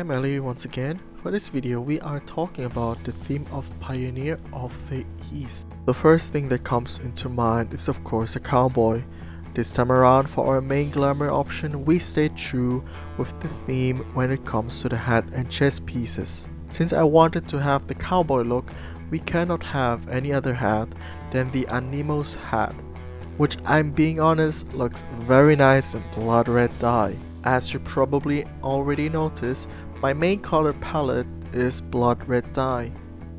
I'm Ellie once again. For this video we are talking about the theme of Pioneer of the East. The first thing that comes into mind is of course a cowboy. This time around for our main glamour option we stayed true with the theme when it comes to the hat and chest pieces. Since I wanted to have the cowboy look, we cannot have any other hat than the Anemos hat, which I'm being honest looks very nice in blood red dye. As you probably already noticed, my main color palette is blood red dye.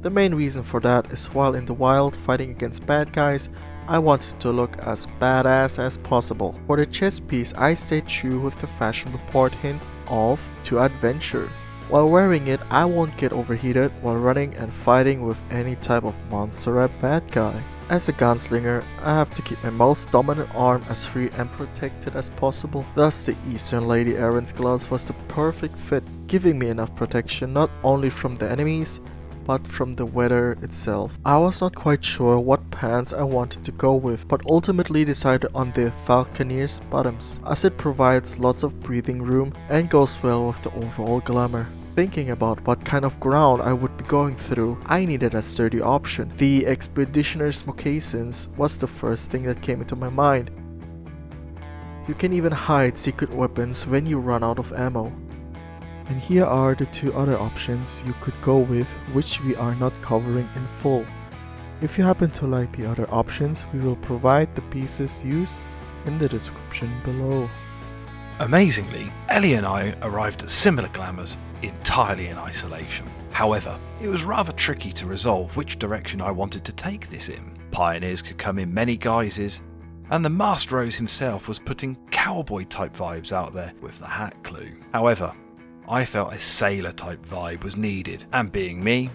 The main reason for that is while in the wild fighting against bad guys, I wanted to look as badass as possible. For the chest piece I stayed true with the fashion report hint of to adventure. While wearing it I won't get overheated while running and fighting with any type of monster or bad guy. As a gunslinger, I have to keep my most dominant arm as free and protected as possible. Thus the Eastern Lady Errant's gloves was the perfect fit, giving me enough protection not only from the enemies, but from the weather itself. I was not quite sure what pants I wanted to go with, but ultimately decided on the Falconer's Buttoms, as it provides lots of breathing room and goes well with the overall glamour. Thinking about what kind of ground I would be going through, I needed a sturdy option. The Expeditioner's Moccasins was the first thing that came into my mind. You can even hide secret weapons when you run out of ammo. And here are the two other options you could go with, which we are not covering in full. If you happen to like the other options, we will provide the pieces used in the description below. Amazingly, Ellie and I arrived at similar glamours entirely in isolation. However, it was rather tricky to resolve which direction I wanted to take this in. Pioneers could come in many guises, and the Master Rose himself was putting cowboy type vibes out there with the hat clue. However, I felt a sailor type vibe was needed, and being me,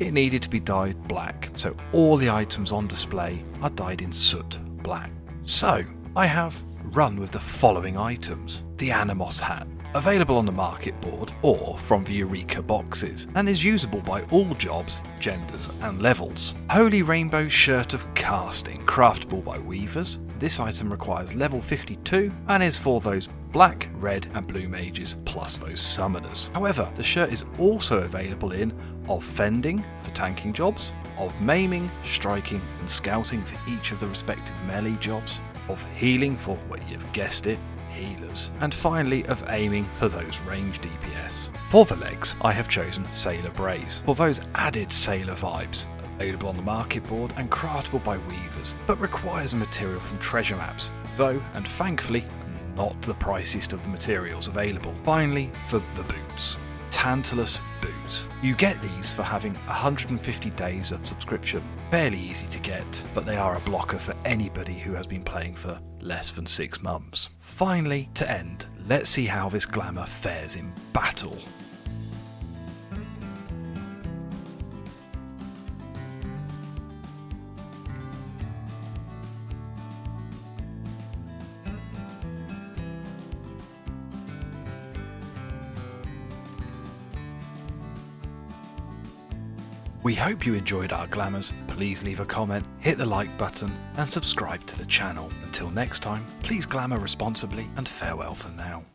it needed to be dyed black, so all the items on display are dyed in soot black. So, I have run with the following items. The Anemos hat, available on the market board or from the Eureka boxes, and is usable by all jobs, genders and levels. Holy Rainbow Shirt of Casting, craftable by weavers. This item requires level 52 and is for those black, red and blue mages plus those summoners. However, the shirt is also available in of fending for tanking jobs, of maiming, striking and scouting for each of the respective melee jobs, of healing for, well, you've guessed it, healers, and finally of aiming for those range DPS. For the legs, I have chosen Sailor Braze for those added sailor vibes, available on the market board and craftable by weavers, but requires a material from treasure maps, though, and thankfully, not the priciest of the materials available. Finally, for the boots. Tantalus boots. You get these for having 150 days of subscription. Fairly easy to get, but they are a blocker for anybody who has been playing for less than 6 months. Finally, to end, let's see how this glamour fares in battle. We hope you enjoyed our glamours. Please leave a comment, hit the like button and subscribe to the channel. Until next time, please glamour responsibly and farewell for now.